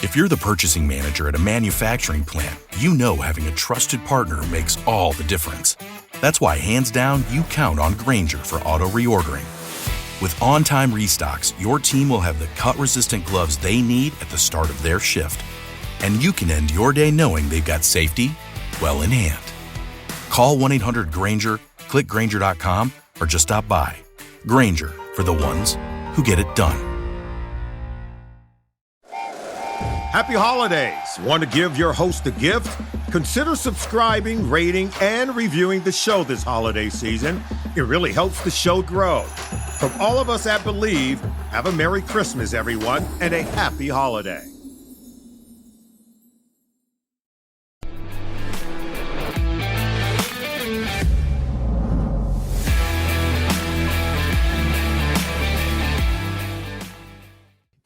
If you're the purchasing manager at a manufacturing plant, you know having a trusted partner makes all the difference. That's why, hands down, you count on Grainger for auto reordering. With on-time restocks, your team will have the cut-resistant gloves they need at the start of their shift. And you can end your day knowing they've got safety well in hand. Call 1-800-GRAINGER, click Grainger.com, or just stop by. Grainger, for the ones who get it done. Happy holidays. Want to give your host a gift? Consider subscribing, rating, and reviewing the show this holiday season. It really helps the show grow. From all of us at Believe, have a Merry Christmas, everyone, and a Happy Holiday.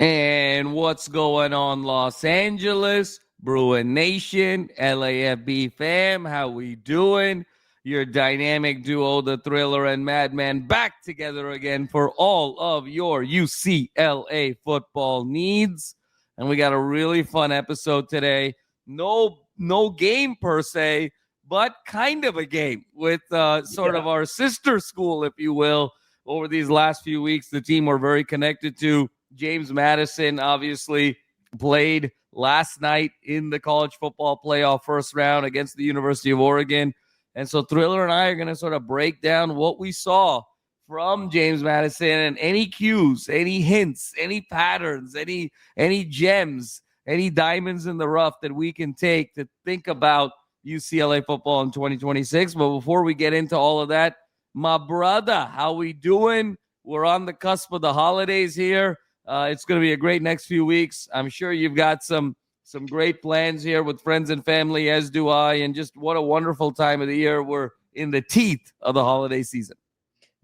And what's going on, Los Angeles, Bruin Nation, LAFB fam? How we doing? Your dynamic duo, the Thriller and Madman, back together again for all of your UCLA football needs. And we got a really fun episode today. No game per se, but kind of a game with sort of our sister school, if you will. Over these last few weeks, the team we're very connected to, James Madison, obviously played last night in the college football playoff first round against the University of Oregon. And so Thriller and I are going to sort of break down what we saw from James Madison and any cues, any hints, any patterns, any gems, any diamonds in the rough that we can take to think about UCLA football in 2026. But before we get into all of that, my brother, how we doing? We're on the cusp of the holidays here. It's going to be a great next few weeks. I'm sure you've got some great plans here with friends and family, as do I, and just what a wonderful time of the year. We're in the teeth of the holiday season.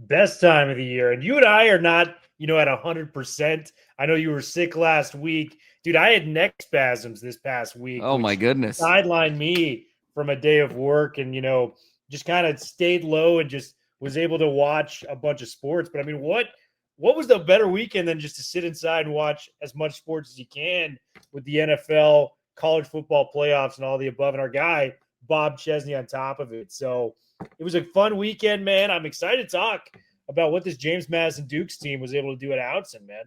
Best time of the year. And you and I are not, at 100%. I know you were sick last week. Dude, I had neck spasms this past week. Oh, my goodness. Sidelined me from a day of work and, just kind of stayed low and just was able to watch a bunch of sports. But, I mean, what was the better weekend than just to sit inside and watch as much sports as you can with the NFL, college football playoffs, and all the above, and our guy, Bob Chesney, on top of it. So it was a fun weekend, man. I'm excited to talk about what this James Madison Dukes team was able to do at Outson, man.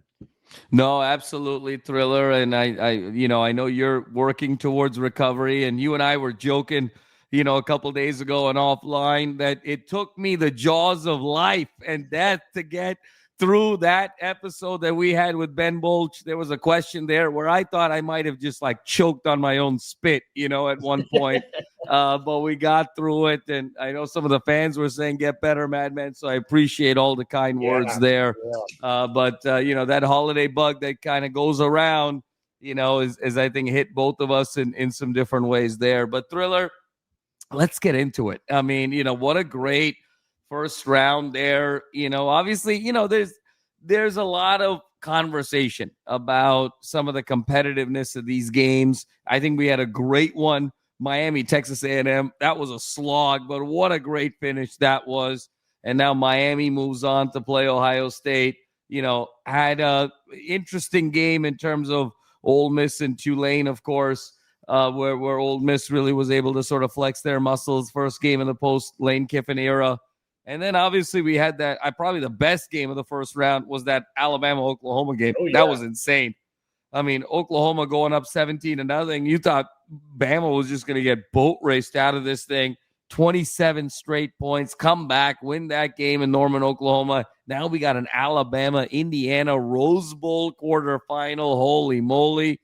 No, absolutely, Thriller. And I know you're working towards recovery, and you and I were joking, a couple days ago and offline that it took me the jaws of life and death to get through that episode that we had with Ben Bolch. There was a question there where I thought I might have just choked on my own spit, at one point. But we got through it. And I know some of the fans were saying, get better, Madman. So I appreciate all the kind words there. Yeah. But that holiday bug that kind of goes around, is I think hit both of us in some different ways there. But Thriller, let's get into it. I mean, what a great first round there. Obviously, there's a lot of conversation about some of the competitiveness of these games. I think we had a great one, Miami, Texas A&M. That was a slog, but what a great finish that was. And now Miami moves on to play Ohio State. Had a interesting game in terms of Ole Miss and Tulane, of course, where Ole Miss really was able to sort of flex their muscles. First game in the post-Lane Kiffin era. And then obviously we had that, probably the best game of the first round was that Alabama-Oklahoma game. Oh, yeah. That was insane. I mean, Oklahoma going up 17-0. You thought Bama was just going to get boat raced out of this thing. 27 straight points, come back, win that game in Norman, Oklahoma. Now we got an Alabama-Indiana Rose Bowl quarterfinal. Holy moly.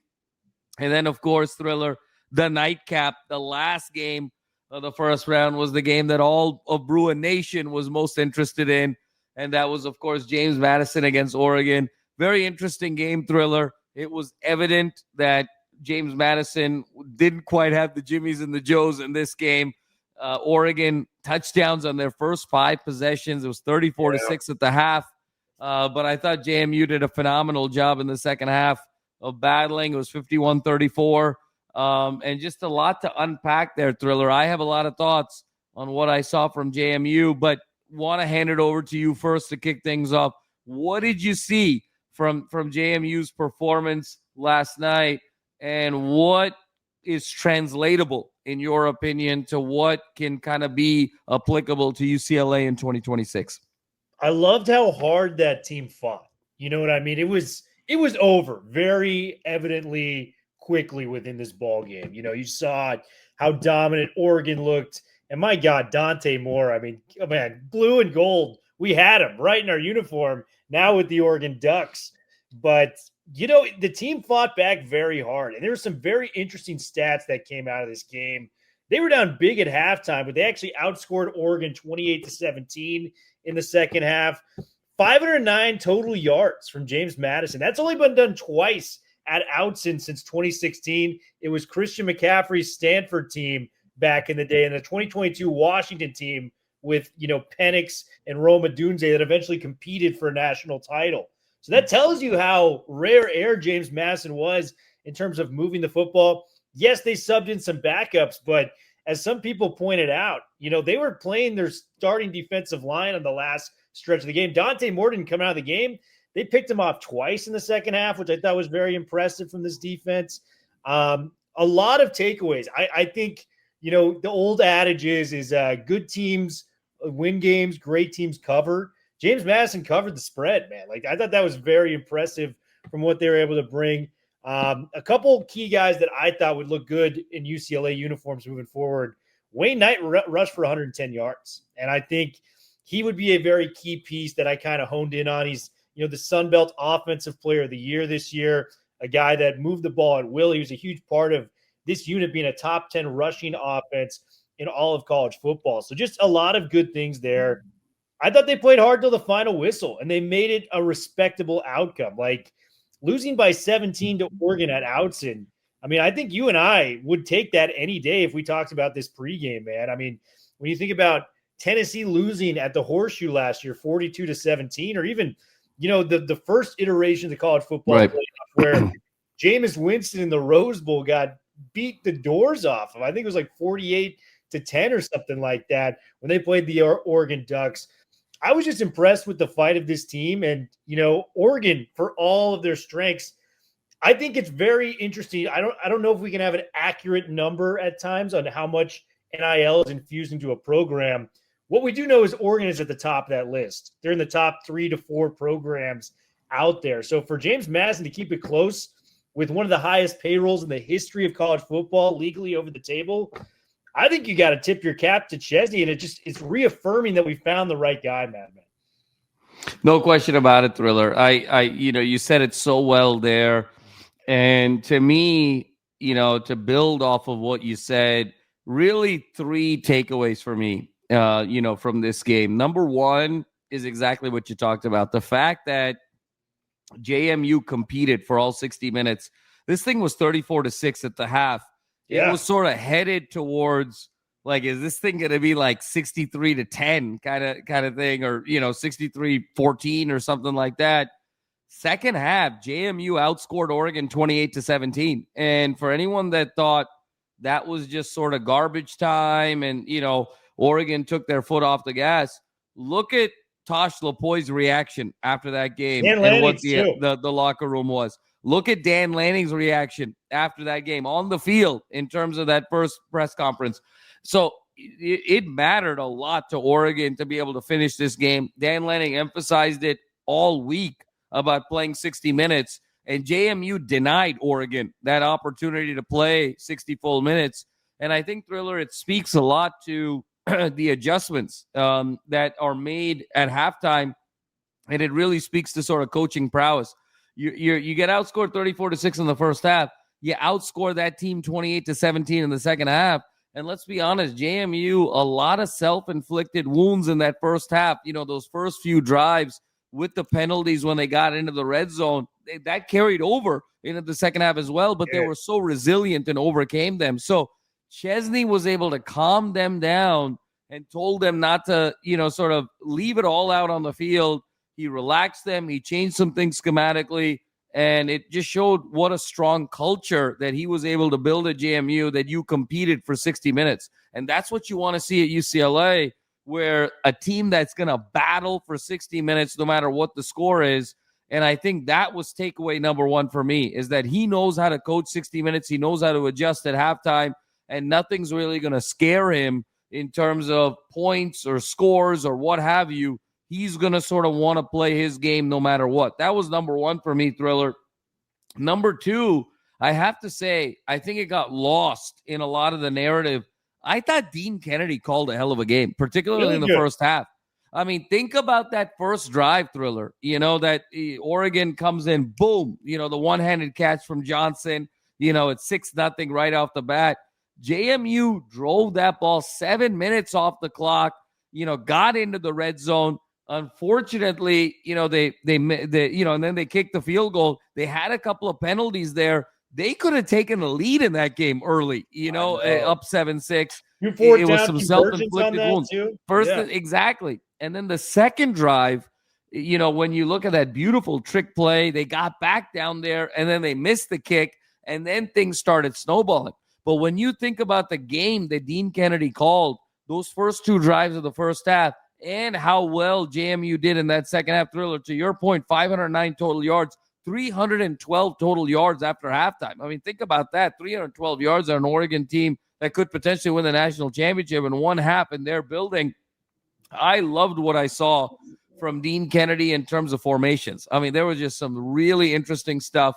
And then, of course, Thriller, the nightcap, the last game of the first round was the game that all of Bruin Nation was most interested in. And that was, of course, James Madison against Oregon. Very interesting game, Thriller. It was evident that James Madison didn't quite have the Jimmies and the Joes in this game. Oregon touchdowns on their first 5 possessions. It was 34-6 at the half. But I thought JMU did a phenomenal job in the second half of battling. It was 51-34. And just a lot to unpack there, Thriller. I have a lot of thoughts on what I saw from JMU, but want to hand it over to you first to kick things off. What did you see from JMU's performance last night? and what is translatable, in your opinion, to what can kind of be applicable to UCLA in 2026? I loved how hard that team fought. You know what I mean? It was over very evidently quickly within this ball game. You know, you saw how dominant Oregon looked. And my God, Dante Moore, I mean, oh man, blue and gold. We had him right in our uniform now with the Oregon Ducks. But, you know, the team fought back very hard. And there were some very interesting stats that came out of this game. They were down big at halftime, but they actually outscored Oregon 28-17 in the second half. 509 total yards from James Madison. That's only been done twice at Outson since 2016. It was Christian McCaffrey's Stanford team back in the day, and the 2022 Washington team with, you know, Penix and Roma Dunze that eventually competed for a national title. So that tells you how rare air James Madison was in terms of moving the football. Yes, they subbed in some backups, but as some people pointed out, you know, they were playing their starting defensive line on the last stretch of the game. Dante Moore didn't come out of the game. They picked him off twice in the second half, which I thought was very impressive from this defense. A lot of takeaways. I think, you know, the old adage is good teams win games, great teams cover. James Madison covered the spread, man. Like, I thought that was very impressive from what they were able to bring. A couple key guys that I thought would look good in UCLA uniforms moving forward. Wayne Knight rushed for 110 yards, and I think he would be a very key piece that I kind of honed in on. He's, you know, the Sun Belt Offensive Player of the Year this year, a guy that moved the ball at will. He was a huge part of this unit being a top 10 rushing offense in all of college football. So just a lot of good things there. I thought they played hard till the final whistle, and they made it a respectable outcome. Like, losing by 17 to Oregon at Outson, I mean, I think you and I would take that any day if we talked about this pregame, man. I mean, when you think about Tennessee losing at the Horseshoe last year, 42-17, or even, you know, the first iteration of the college football playoff where Jameis Winston in the Rose Bowl got beat the doors off of. I think it was like 48-10 or something like that when they played the Oregon Ducks. I was just impressed with the fight of this team. And, you know, Oregon, for all of their strengths, I think it's very interesting. I don't know if we can have an accurate number at times on how much NIL is infused into a program. What we do know is Oregon is at the top of that list. They're in the top 3 to 4 programs out there. So for James Madison to keep it close with one of the highest payrolls in the history of college football legally over the table, I think you got to tip your cap to Chesney, and it's reaffirming that we found the right guy, Madman. No question about it, Thriller. I you know, you said it so well there. And to me, you know, to build off of what you said, really 3 takeaways for me, you know, from this game. Number one is exactly what you talked about. The fact that JMU competed for all 60 minutes. This thing was 34-6 at the half. Yeah. It was sort of headed towards, like, is this thing going to be like 63-10 kind of thing, or, you know, 63-14 or something like that. Second half, JMU outscored Oregon 28-17. And for anyone that thought that was just sort of garbage time and, you know, Oregon took their foot off the gas, look at Tosh Lapoi's reaction after that game and what the locker room was. Look at Dan Lanning's reaction after that game on the field in terms of that first press conference. So it mattered a lot to Oregon to be able to finish this game. Dan Lanning emphasized it all week about playing 60 minutes, and JMU denied Oregon that opportunity to play 60 full minutes. And I think, Thriller, it speaks a lot to the adjustments that are made at halftime, and it really speaks to sort of coaching prowess. You get outscored 34-6 in the first half. You outscore that team 28-17 in the second half. And let's be honest, JMU, a lot of self-inflicted wounds in that first half. You know, those first few drives with the penalties when they got into the red zone, that carried over into the second half as well. But they were so resilient and overcame them. So Chesney was able to calm them down and told them not to, you know, sort of leave it all out on the field. He relaxed them. He changed some things schematically, and it just showed what a strong culture that he was able to build at JMU, that you competed for 60 minutes. And that's what you want to see at UCLA, where a team that's going to battle for 60 minutes no matter what the score is. And I think that was takeaway number one for me, is that he knows how to coach 60 minutes. He knows how to adjust at halftime, and nothing's really going to scare him in terms of points or scores or what have you. He's going to sort of want to play his game no matter what. That was number one for me, Thriller. Number two, I have to say, I think it got lost in a lot of the narrative. I thought Dean Kennedy called a hell of a game, particularly Really in the good. first half. I mean, think about that first drive, Thriller. That Oregon comes in, boom, the one-handed catch from Johnson. It's 6-0 right off the bat. JMU drove that ball 7 minutes off the clock, got into the red zone. Unfortunately, they and then they kicked the field goal. They had a couple of penalties there. They could have taken a lead in that game early, up 7-6. It was some self-inflicted wounds. First, exactly. And then the second drive, when you look at that beautiful trick play, they got back down there and then they missed the kick, and then things started snowballing. But when you think about the game that Dean Kennedy called, those first two drives of the first half, and how well JMU did in that second half, Thriller, to your point, 509 total yards, 312 total yards after halftime. I mean, think about that, 312 yards on an Oregon team that could potentially win the national championship in one half in their building. I loved what I saw from Dean Kennedy in terms of formations. I mean, there was just some really interesting stuff.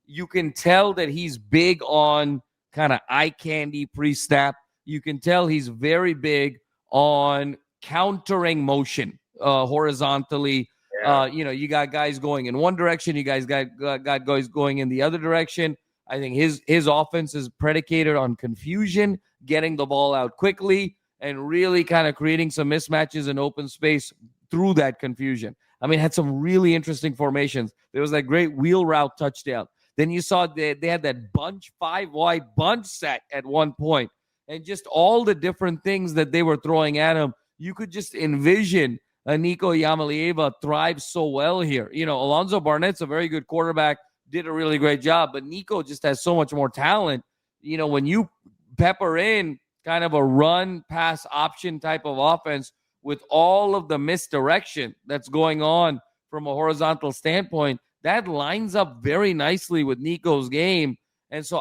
You can tell that he's big on kind of eye candy pre-snap. You can tell he's very big on countering motion horizontally. Yeah. You got guys going in one direction. You guys got guys going in the other direction. I think his offense is predicated on confusion, getting the ball out quickly, and really kind of creating some mismatches in open space through that confusion. I mean, had some really interesting formations. There was that great wheel route touchdown. Then you saw they had that bunch, 5-wide bunch set at one point, and just all the different things that they were throwing at him. You could just envision Nico Iamaleava thrives so well here. Alonzo Barnett's a very good quarterback, did a really great job, but Nico just has so much more talent. When you pepper in kind of a run pass option type of offense with all of the misdirection that's going on from a horizontal standpoint, that lines up very nicely with Nico's game. And so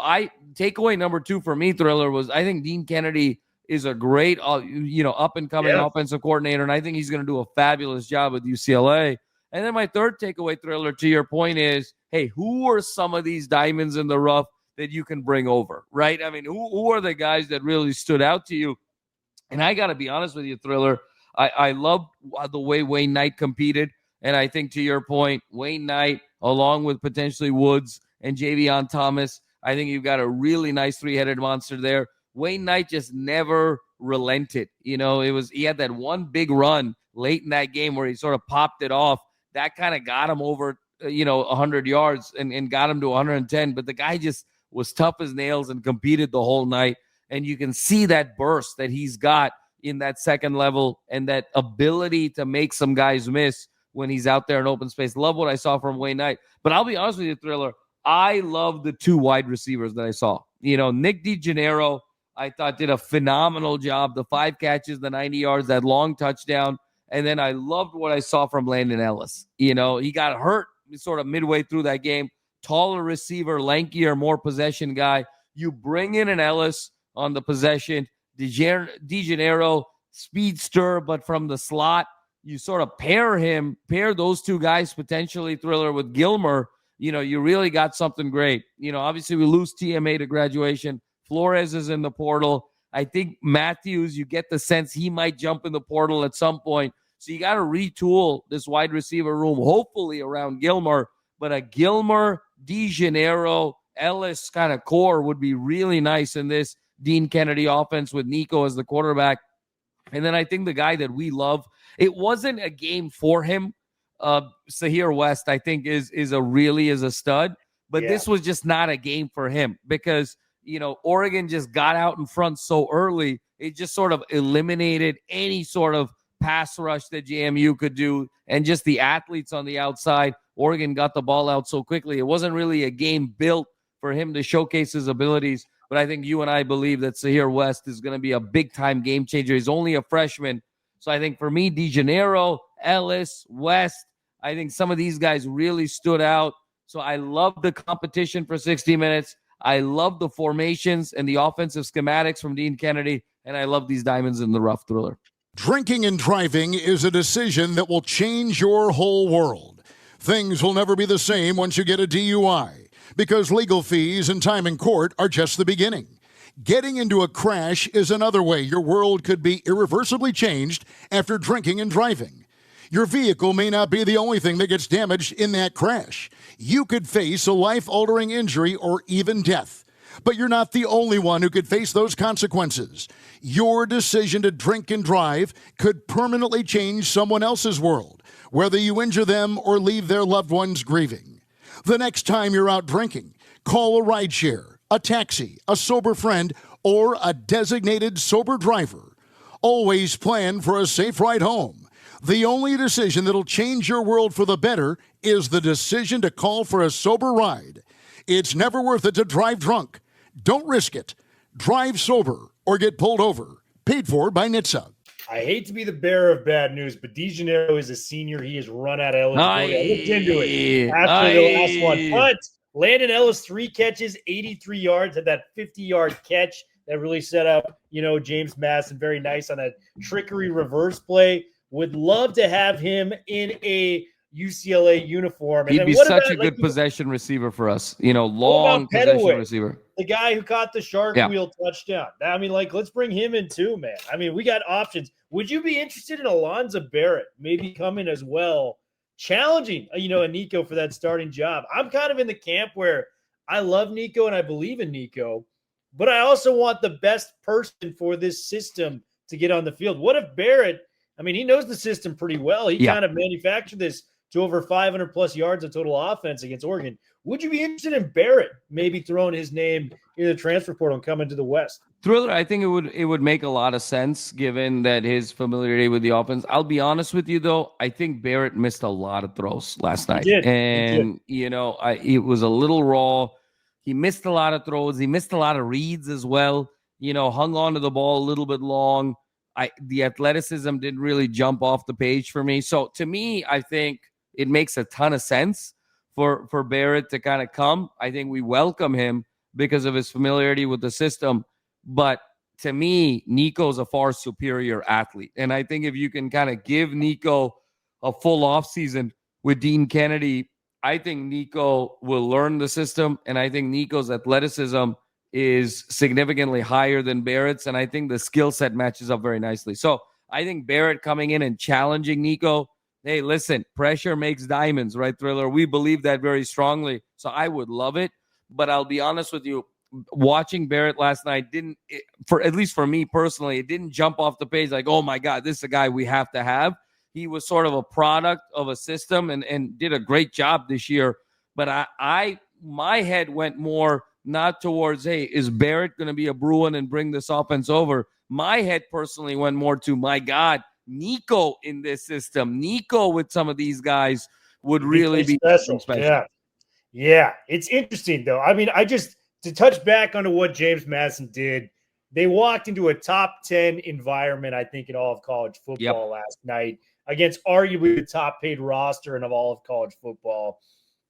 takeaway number two for me, Thriller, was I think Dean Kennedy is a great, up-and-coming offensive coordinator, and I think he's going to do a fabulous job with UCLA. And then my third takeaway, Thriller, to your point is, hey, who are some of these diamonds in the rough that you can bring over, right? I mean, who are the guys that really stood out to you? And I got to be honest with you, Thriller, I love the way Wayne Knight competed, and I think to your point, Wayne Knight, along with potentially Woods and Javion Thomas, I think you've got a really nice three-headed monster there. Wayne Knight just never relented. He had that one big run late in that game where he sort of popped it off. That kind of got him over, 100 yards and got him to 110. But the guy just was tough as nails and competed the whole night. And you can see that burst that he's got in that second level and that ability to make some guys miss when he's out there in open space. Love what I saw from Wayne Knight. But I'll be honest with you, Thriller, I love the two wide receivers that I saw. Nick DeGennaro, I thought did a phenomenal job. The 5 catches, the 90 yards, that long touchdown. And then I loved what I saw from Landon Ellis. He got hurt sort of midway through that game. Taller receiver, lankier, more possession guy. You bring in an Ellis on the possession. DeGennaro, speedster, but from the slot. You sort of pair those two guys potentially, Thriller, with Gilmer. You really got something great. Obviously we lose TMA to graduation. Flores is in the portal. I think Matthews, you get the sense he might jump in the portal at some point. So you got to retool this wide receiver room, hopefully around Gilmer. But a Gilmer, DeGennaro, Ellis kind of core would be really nice in this Dean Kennedy offense with Nico as the quarterback. And then I think the guy that we love, it wasn't a game for him. Sahir West, I think, is a stud. But this was just not a game for him because Oregon just got out in front so early. It just sort of eliminated any sort of pass rush that JMU could do. And just the athletes on the outside, Oregon got the ball out so quickly. It wasn't really a game built for him to showcase his abilities. But I think you and I believe that Sahir West is going to be a big-time game changer. He's only a freshman. So I think for me, DeGennaro, Ellis, West, I think some of these guys really stood out. So I love the competition for 60 minutes. I love the formations and the offensive schematics from Dean Kennedy, and I love these diamonds in the rough, Thriller. Drinking and driving is a decision that will change your whole world. Things will never be the same once you get a DUI, because legal fees and time in court are just the beginning. Getting into a crash is another way your world could be irreversibly changed after drinking and driving. Your vehicle may not be the only thing that gets damaged in that crash. You could face a life-altering injury or even death. But you're not the only one who could face those consequences. Your decision to drink and drive could permanently change someone else's world, whether you injure them or leave their loved ones grieving. The next time you're out drinking, call a rideshare, a taxi, a sober friend, or a designated sober driver. Always plan for a safe ride home. The only decision that'll change your world for the better is the decision to call for a sober ride. It's never worth it to drive drunk. Don't risk it. Drive sober or get pulled over. Paid for by NHTSA. I hate to be the bearer of bad news, but DeGennaro is a senior. He has run out of eligibility. I looked into it after the last one. But Landon Ellis, 3 catches, 83 yards, had that 50-yard catch that really set up, James Madison. Very nice on a trickery reverse play. Would love to have him in a UCLA uniform. And he'd be such a good possession receiver for us. Long possession receiver. The guy who caught the shark wheel touchdown. I mean, let's bring him in too, man. I mean, we got options. Would you be interested in Alonzo Barrett maybe coming as well, challenging, a Nico for that starting job? I'm kind of in the camp where I love Nico and I believe in Nico, but I also want the best person for this system to get on the field. What if Barrett, he knows the system pretty well. He kind of manufactured this to over 500-plus yards of total offense against Oregon. Would you be interested in Barrett maybe throwing his name in the transfer portal and coming to the West? Thriller, I think it would make a lot of sense given that his familiarity with the offense. I'll be honest with you, though. I think Barrett missed a lot of throws last night. And, it was a little raw. He missed a lot of throws. He missed a lot of reads as well. Hung on to the ball a little bit long. The athleticism didn't really jump off the page for me. So to me, I think it makes a ton of sense for Barrett to kind of come. I think we welcome him because of his familiarity with the system. But to me, Nico's a far superior athlete. And I think if you can kind of give Nico a full offseason with Dean Kennedy, I think Nico will learn the system. And I think Nico's athleticism is significantly higher than Barrett's, and I think the skill set matches up very nicely. So I think Barrett coming in and challenging Nico, hey, listen, pressure makes diamonds, right, Thriller? We believe that very strongly, so I would love it. But I'll be honest with you, watching Barrett last night at least for me personally, it didn't jump off the page like, oh my God, this is a guy we have to have. He was sort of a product of a system and did a great job this year. But my head went more not towards, hey, is Barrett going to be a Bruin and bring this offense over? My head personally went more to, my God, Nico in this system. Nico with some of these guys would really be special. Yeah. It's interesting, though. To touch back onto what James Madison did, they walked into a top 10 environment, I think, in all of college football last night against arguably the top-paid roster in all of college football.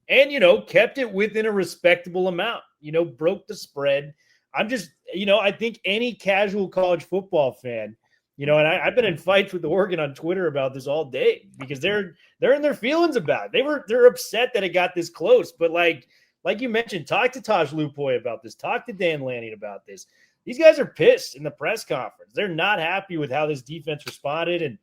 And, kept it within a respectable amount, broke the spread. I think any casual college football fan, and I've been in fights with Oregon on Twitter about this all day because they're in their feelings about it. They're upset that it got this close. But like you mentioned, talk to Taj Lupoy about this. Talk to Dan Lanning about this. These guys are pissed in the press conference. They're not happy with how this defense responded. And,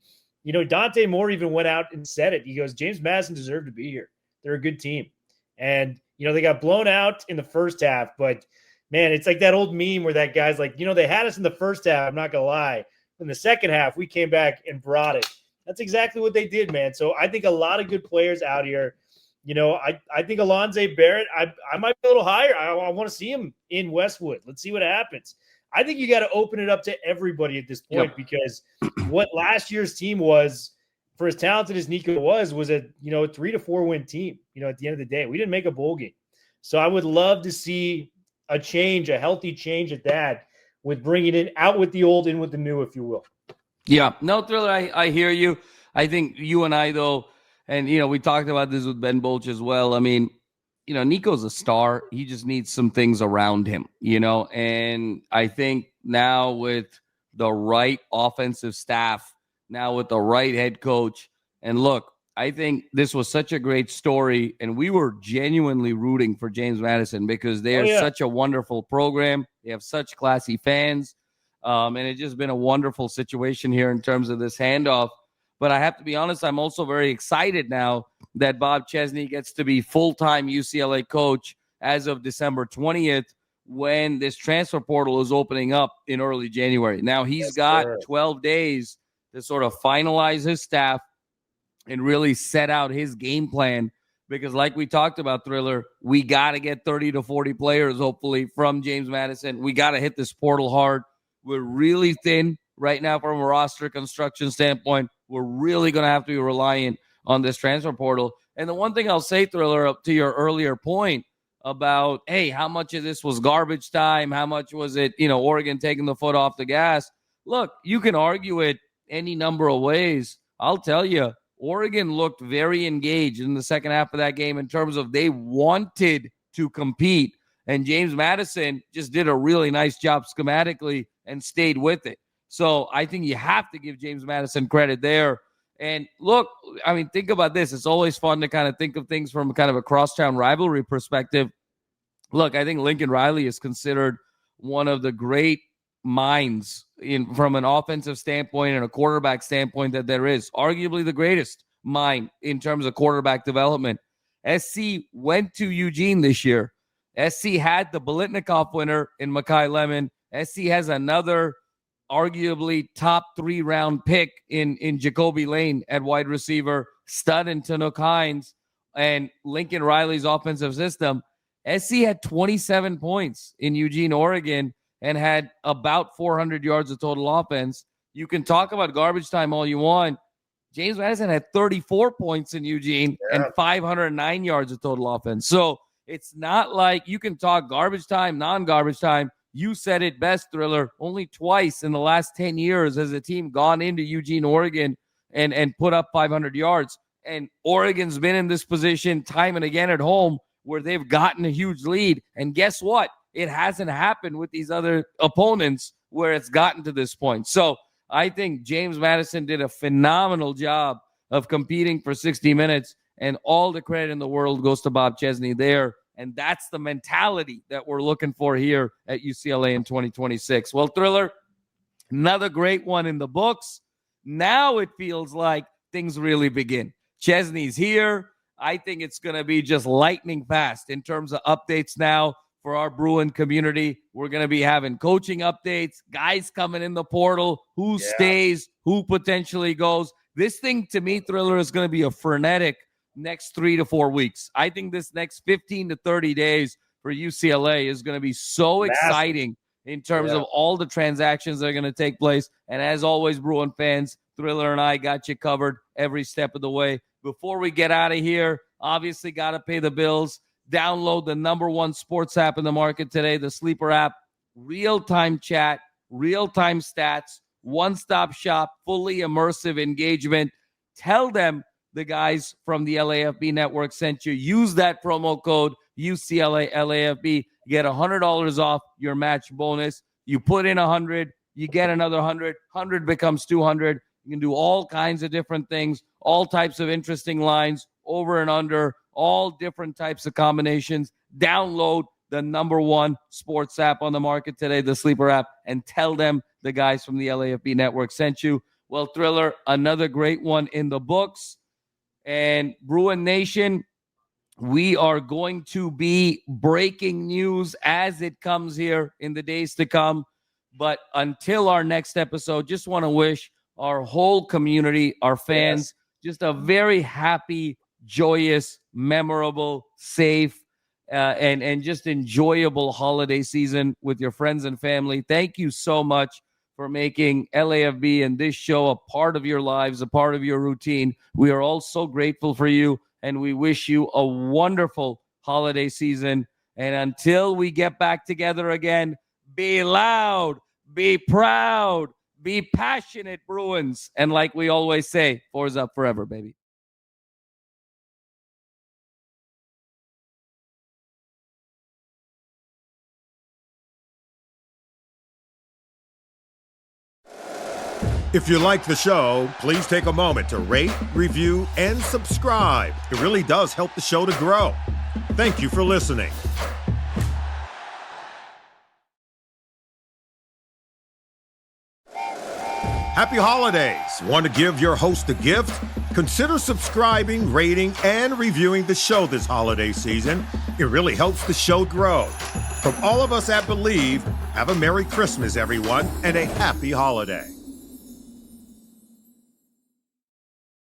Dante Moore even went out and said it. He goes, James Madison deserved to be here. They're a good team. And, they got blown out in the first half. But, man, it's like that old meme where that guy's like, they had us in the first half. I'm not going to lie. In the second half, we came back and brought it. That's exactly what they did, man. So I think a lot of good players out here. I think Alonzo Barrett, I might be a little higher. I want to see him in Westwood. Let's see what happens. I think you got to open it up to everybody at this point because what last year's team was, for as talented as Nico was a 3 to 4 win team, at the end of the day. We didn't make a bowl game. So I would love to see a healthy change at that, with bringing it out with the old, in with the new, if you will. Yeah. No, Thriller, I hear you. I think you and I, though, And, we talked about this with Ben Bolch as well. I mean, Nico's a star. He just needs some things around him, and I think now with the right offensive staff, now with the right head coach, and look, I think this was such a great story, and we were genuinely rooting for James Madison because they are such a wonderful program. They have such classy fans, and it's just been a wonderful situation here in terms of this handoff. But I have to be honest, I'm also very excited now that Bob Chesney gets to be full-time UCLA coach as of December 20th when this transfer portal is opening up in early January. Now, he's got 12 days to sort of finalize his staff and really set out his game plan because like we talked about, Thriller, we got to get 30 to 40 players, hopefully, from James Madison. We got to hit this portal hard. We're really thin right now from a roster construction standpoint. We're really going to have to be reliant on this transfer portal. And the one thing I'll say, Thriller, up to your earlier point about, hey, how much of this was garbage time? How much was it, Oregon taking the foot off the gas? Look, you can argue it any number of ways. I'll tell you, Oregon looked very engaged in the second half of that game in terms of they wanted to compete. And James Madison just did a really nice job schematically and stayed with it. So I think you have to give James Madison credit there. And look, I mean, think about this. It's always fun to kind of think of things from kind of a crosstown rivalry perspective. Look, I think Lincoln Riley is considered one of the great minds from an offensive standpoint and a quarterback standpoint that there is. Arguably the greatest mind in terms of quarterback development. SC went to Eugene this year. SC had the Biletnikoff winner in Mekhi Lemon. SC has another arguably top 3 round pick in Jacoby Lane at wide receiver, stud in Tanook Hines, and Lincoln Riley's offensive system. SC had 27 points in Eugene, Oregon, and had about 400 yards of total offense. You can talk about garbage time all you want. James Madison had 34 points in Eugene and 509 yards of total offense. So it's not like you can talk garbage time, non-garbage time. You said it best, Thriller. Only twice in the last 10 years has a team gone into Eugene, Oregon, and put up 500 yards. And Oregon's been in this position time and again at home where they've gotten a huge lead. And guess what? It hasn't happened with these other opponents where it's gotten to this point. So I think James Madison did a phenomenal job of competing for 60 minutes, and all the credit in the world goes to Bob Chesney there. And that's the mentality that we're looking for here at UCLA in 2026. Well, Thriller, another great one in the books. Now it feels like things really begin. Chesney's here. I think it's going to be just lightning fast in terms of updates now for our Bruin community. We're going to be having coaching updates, guys coming in the portal, who stays, who potentially goes. This thing, to me, Thriller, is going to be a frenetic next 3 to 4 weeks. I think this next 15 to 30 days for UCLA is going to be so exciting in terms of all the transactions that are going to take place. And as always, Bruin fans, Thriller and I got you covered every step of the way. Before we get out of here, obviously got to pay the bills. Download the #1 sports app in the market today, the Sleeper app. Real-time chat, real-time stats, one-stop shop, fully immersive engagement. Tell them the guys from the LAFB network sent you. Use that promo code UCLA LAFB. Get $100 off your match bonus. You put in 100, you get another 100. 100 becomes 200. You can do all kinds of different things, all types of interesting lines, over and under, all different types of combinations. Download the #1 sports app on the market today, the Sleeper app, and tell them the guys from the LAFB network sent you. Well, Thriller, another great one in the books. And Bruin Nation, we are going to be breaking news as it comes here in the days to come. But until our next episode, just want to wish our whole community, our fans, just a very happy, joyous, memorable, safe, and just enjoyable holiday season with your friends and family. Thank you so much for making LAFB and this show a part of your lives, a part of your routine. We are all so grateful for you, and we wish you a wonderful holiday season. And until we get back together again, be loud, be proud, be passionate, Bruins. And like we always say, fours up forever, baby. If you like the show, please take a moment to rate, review, and subscribe. It really does help the show to grow. Thank you for listening. Happy holidays. Want to give your host a gift? Consider subscribing, rating, and reviewing the show this holiday season. It really helps the show grow. From all of us at Believe, have a Merry Christmas, everyone, and a Happy Holiday.